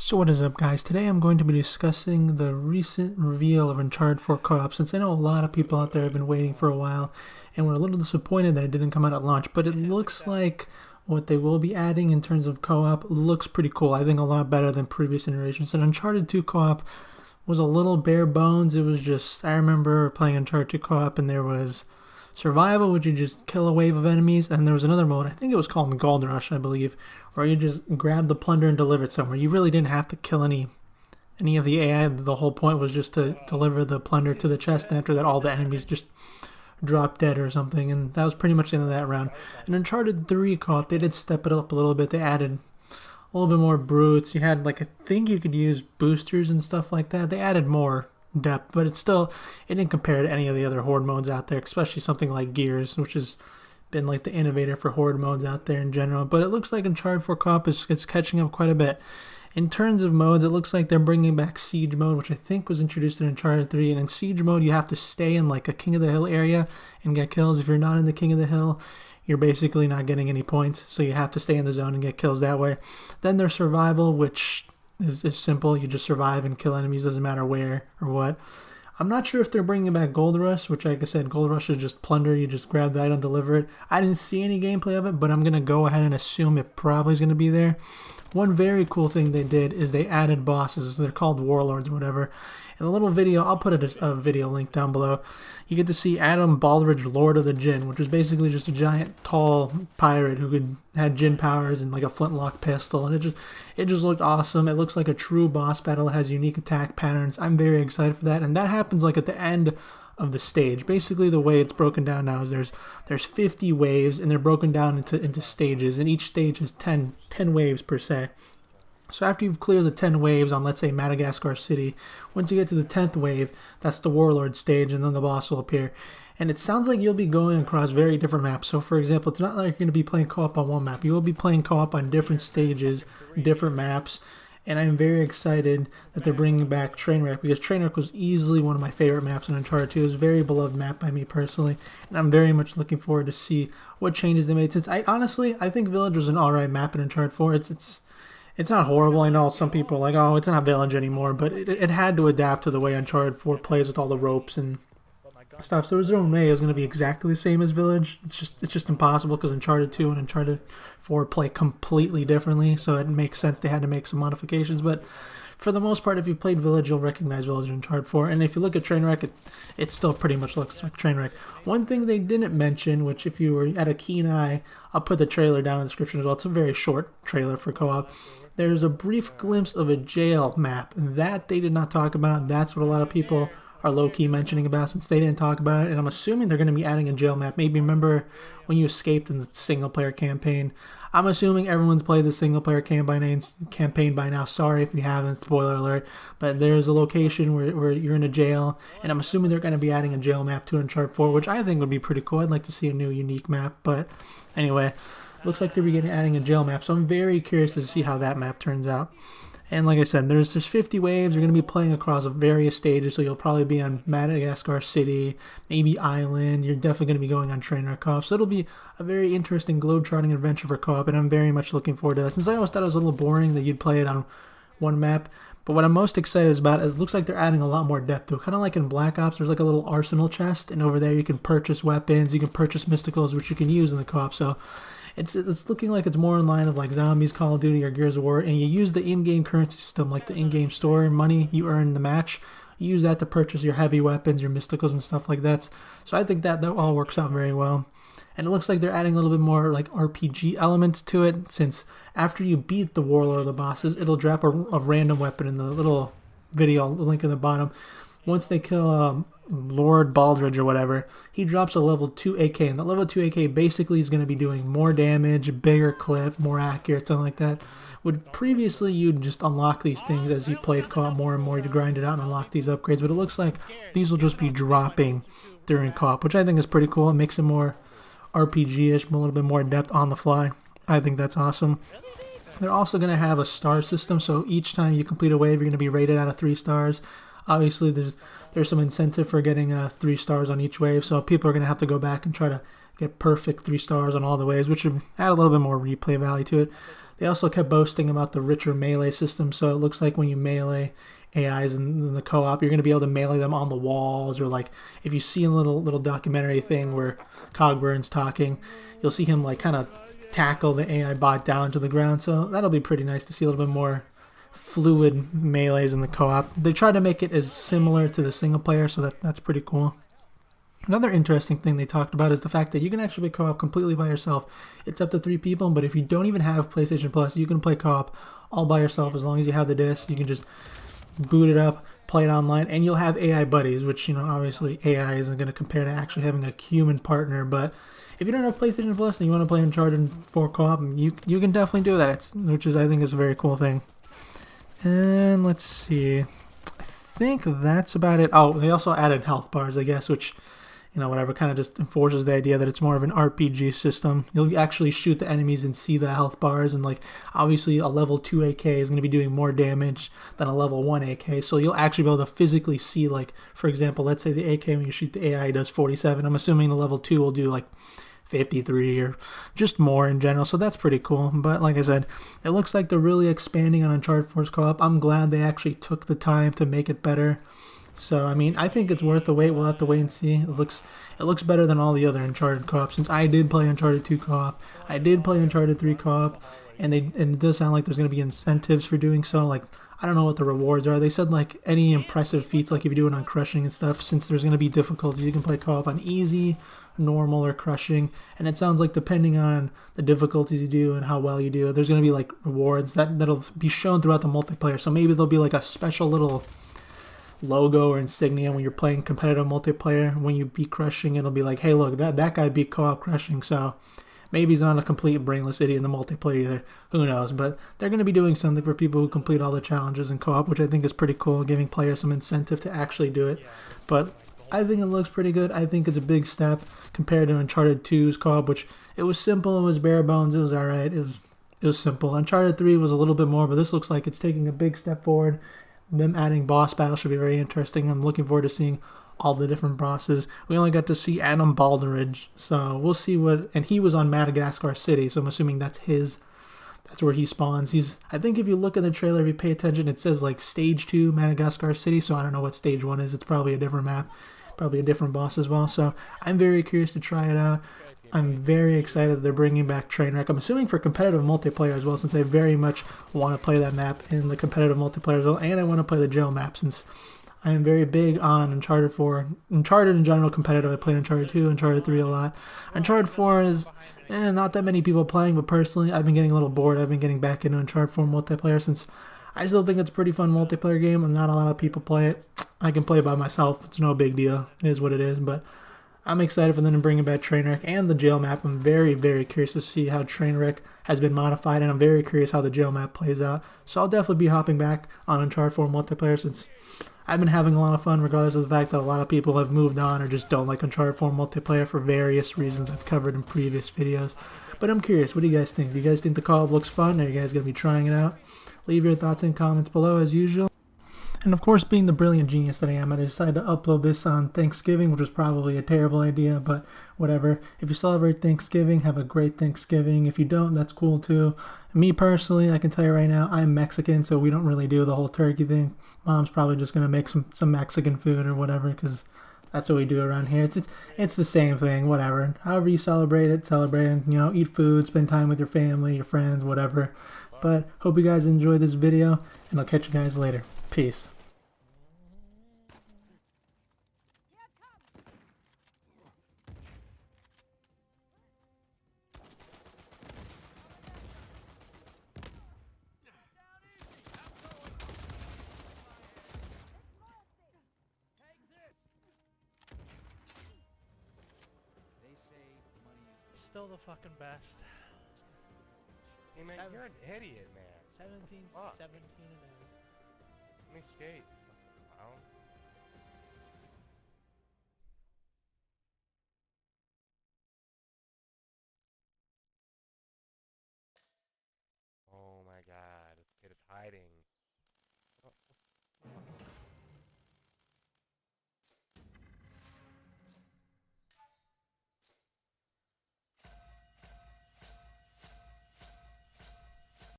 So what is up, guys? Today I'm going to be discussing the recent reveal of Uncharted 4 co-op, since I know a lot of people out there have been waiting for a while and were a little disappointed that it didn't come out at launch, but it looks like what they will be adding in terms of co-op looks pretty cool. I think a lot better than previous iterations. And Uncharted 2 co-op was a little bare bones. It was just, I remember playing Uncharted 2 co-op and there was survival, which you just kill a wave of enemies, and there was another mode, I think it was called Gold Rush, I believe, where you just grab the plunder and deliver it somewhere. You really didn't have to kill any of the AI. The whole point was just to deliver the plunder to the chest, and after that all the enemies just drop dead or something, and that was pretty much the end of that round. In Uncharted 3 co-op, they did step it up a little bit. They added a little bit more brutes. You had, like, I think you could use boosters and stuff like that. They added more depth, but it didn't compare to any of the other horde modes out there, especially something like Gears, which has been like the innovator for horde modes out there in general. But it looks like Uncharted 4 co-op is catching up quite a bit. In terms of modes, it looks like they're bringing back Siege mode, which I think was introduced in Uncharted 3. And in Siege mode, you have to stay in like a King of the Hill area and get kills. If you're not in the King of the Hill, you're basically not getting any points, so you have to stay in the zone and get kills that way. Then there's Survival, which is simple. You just survive and kill enemies, doesn't matter where or what. I'm not sure if they're bringing back Gold Rush, which, like I said, Gold Rush is just plunder. You just grab the item, deliver it. I didn't see any gameplay of it, but I'm going to go ahead and assume it probably is going to be there. One very cool thing they did is they added bosses. They're called warlords or whatever. In a little video, I'll put a video link down below. You get to see Adam Baldridge, Lord of the Djinn, which is basically just a giant, tall pirate who had djinn powers and like a flintlock pistol, and it just looked awesome. It looks like a true boss battle. It has unique attack patterns. I'm very excited for that, and that happens like at the end of the stage. Basically, the way it's broken down now is there's 50 waves, and they're broken down into stages, and each stage is 10 waves per se. So after you've cleared the 10 waves on, let's say, Madagascar City, once you get to the 10th wave, that's the Warlord stage, and then the boss will appear. And it sounds like you'll be going across very different maps. So, for example, it's not like you're going to be playing co-op on one map. You will be playing co-op on different stages, different maps, and I'm very excited that they're bringing back Trainwreck, because Trainwreck was easily one of my favorite maps in Uncharted 2. It was a very beloved map by me personally, and I'm very much looking forward to see what changes they made. Since I think Village was an alright map in Uncharted 4. It's not horrible. I know some people are like, oh, it's not Village anymore, but it had to adapt to the way Uncharted 4 plays with all the ropes and stuff. So there's no way it was going to be exactly the same as Village. It's just impossible, because Uncharted 2 and Uncharted 4 play completely differently, so it makes sense they had to make some modifications. But for the most part, if you've played Village, you'll recognize Village in Uncharted 4. And if you look at Trainwreck, it still pretty much looks like Trainwreck. One thing they didn't mention, which if you were at a keen eye, I'll put the trailer down in the description as well. It's a very short trailer for co-op. There's a brief glimpse of a jail map, and that they did not talk about. That's what a lot of people are low-key mentioning about, since they didn't talk about it, and I'm assuming they're going to be adding a jail map. Maybe remember when you escaped in the single-player campaign. I'm assuming everyone's played the single-player campaign by now. Sorry if you haven't, spoiler alert. But there's a location where you're in a jail, and I'm assuming they're going to be adding a jail map to Uncharted 4, which I think would be pretty cool. I'd like to see a new, unique map, but anyway, looks like they're adding a jail map, so I'm very curious to see how that map turns out. And like I said, there's 50 waves. You're going to be playing across various stages, so you'll probably be on Madagascar City, maybe Island. You're definitely going to be going on Trainwreck co-op, so it'll be a very interesting globe-trotting adventure for co-op, and I'm very much looking forward to that, since I always thought it was a little boring that you'd play it on one map. But what I'm most excited about is it looks like they're adding a lot more depth to it. Kind of like in Black Ops, there's like a little arsenal chest, and over there you can purchase weapons, you can purchase mysticals, which you can use in the co-op. So it's looking like it's more in line of like Zombies, Call of Duty, or Gears of War, and you use the in-game currency system, like the in-game store money you earn in the match. You use that to purchase your heavy weapons, your mysticals, and stuff like that. So I think that all works out very well. And it looks like they're adding a little bit more like RPG elements to it, since after you beat the Warlord or the bosses, it'll drop a random weapon in the little video link in the bottom. Once they kill Lord Baldridge or whatever, he drops a level 2 AK, and that level 2 AK basically is going to be doing more damage, bigger clip, more accurate, something like that. Would previously you'd just unlock these things as you played co-op more and more to grind it out and unlock these upgrades, but it looks like these will just be dropping during co-op, which I think is pretty cool. It makes it more RPG-ish, a little bit more depth on the fly. I think that's awesome. They're also going to have a star system, so each time you complete a wave, you're going to be rated out of 3 stars. Obviously, there's some incentive for getting 3 stars on each wave, so people are going to have to go back and try to get perfect 3 stars on all the waves, which would add a little bit more replay value to it. They also kept boasting about the richer melee system, so it looks like when you melee AIs in the co-op, you're going to be able to melee them on the walls, or like if you see a little documentary thing where Cogburn's talking, you'll see him like kind of tackle the AI bot down to the ground. So that'll be pretty nice to see a little bit more fluid melees in the co-op. They try to make it as similar to the single player, so that's pretty cool. Another interesting thing they talked about is the fact that you can actually play co-op completely by yourself. It's up to 3 people, but if you don't even have PlayStation Plus, you can play co-op all by yourself as long as you have the disc. You can just boot it up, play it online, and you'll have AI buddies, which, obviously AI isn't going to compare to actually having a human partner, but if you don't have PlayStation Plus and you want to play Uncharted 4 co-op, you can definitely do that, which is, I think, is a very cool thing. And let's see. I think that's about it. Oh, they also added health bars, I guess, which, whatever, kind of just enforces the idea that it's more of an RPG system. You'll actually shoot the enemies and see the health bars, and like obviously a level 2 AK is going to be doing more damage than a level 1 AK, so you'll actually be able to physically see, like, for example, let's say the AK when you shoot the AI does 47. I'm assuming the level 2 will do like 53 or just more in general, so that's pretty cool. But like I said, it looks like they're really expanding on Uncharted 4's co-op. I'm glad they actually took the time to make it better. So I mean, I think it's worth the wait. We'll have to wait and see. It looks better than all the other Uncharted co-op. Since I did play Uncharted 2 co-op, I did play Uncharted 3 co-op, and it does sound like there's going to be incentives for doing so. Like, I don't know what the rewards are. They said like any impressive feats, like if you do it on crushing and stuff. Since there's going to be difficulties, you can play co-op on easy, normal, or crushing. And it sounds like depending on the difficulties you do and how well you do, there's going to be like rewards that'll be shown throughout the multiplayer. So maybe there'll be like a special little logo or insignia when you're playing competitive multiplayer. When you beat crushing, it'll be like, hey, look, that guy beat co-op crushing. So maybe he's not a complete brainless idiot in the multiplayer either. Who knows? But they're going to be doing something for people who complete all the challenges in co-op, which I think is pretty cool, giving players some incentive to actually do it. But I think it looks pretty good. I think it's a big step compared to Uncharted 2's co-op, which it was simple, it was bare bones, it was alright, it was simple. Uncharted 3 was a little bit more, but this looks like it's taking a big step forward. Them adding boss battles should be very interesting. I'm looking forward to seeing all the different bosses. We only got to see Adam Balderidge, so we'll see and he was on Madagascar City, so I'm assuming that's where he spawns. I think if you look at the trailer, if you pay attention, it says like Stage 2 Madagascar City, so I don't know what Stage 1 is. It's probably a different map, probably a different boss as well, so I'm very curious to try it out. I'm very excited that they're bringing back Trainwreck. I'm assuming for competitive multiplayer as well, since I very much want to play that map in the competitive multiplayer as well, and I want to play the jail map, since I am very big on Uncharted 4. Uncharted in general competitive. I played Uncharted 2, Uncharted 3 a lot. Uncharted 4 is not that many people playing, but personally, I've been getting a little bored. I've been getting back into Uncharted 4 multiplayer, since I still think it's a pretty fun multiplayer game, and not a lot of people play it. I can play it by myself. It's no big deal. It is what it is, but I'm excited for them to bring back Trainwreck and the jail map. I'm very, very curious to see how Trainwreck has been modified, and I'm very curious how the jail map plays out. So I'll definitely be hopping back on Uncharted 4 multiplayer, since I've been having a lot of fun, regardless of the fact that a lot of people have moved on or just don't like Uncharted 4 multiplayer for various reasons I've covered in previous videos. But I'm curious, what do you guys think? Do you guys think the co-op looks fun? Are you guys going to be trying it out? Leave your thoughts and comments below as usual. And of course, being the brilliant genius that I am, I decided to upload this on Thanksgiving, which was probably a terrible idea, but whatever. If you celebrate Thanksgiving, have a great Thanksgiving. If you don't, that's cool too. Me personally, I can tell you right now, I'm Mexican, so we don't really do the whole turkey thing. Mom's probably just going to make some Mexican food or whatever, because that's what we do around here. It's the same thing, whatever. However you celebrate it, eat food, spend time with your family, your friends, whatever. But hope you guys enjoyed this video, and I'll catch you guys later. Peace. Still the fucking best. Hey man, you're an idiot, man. 17, Fuck. 17 and Let me skate. Clown. Oh my god, this kid is hiding.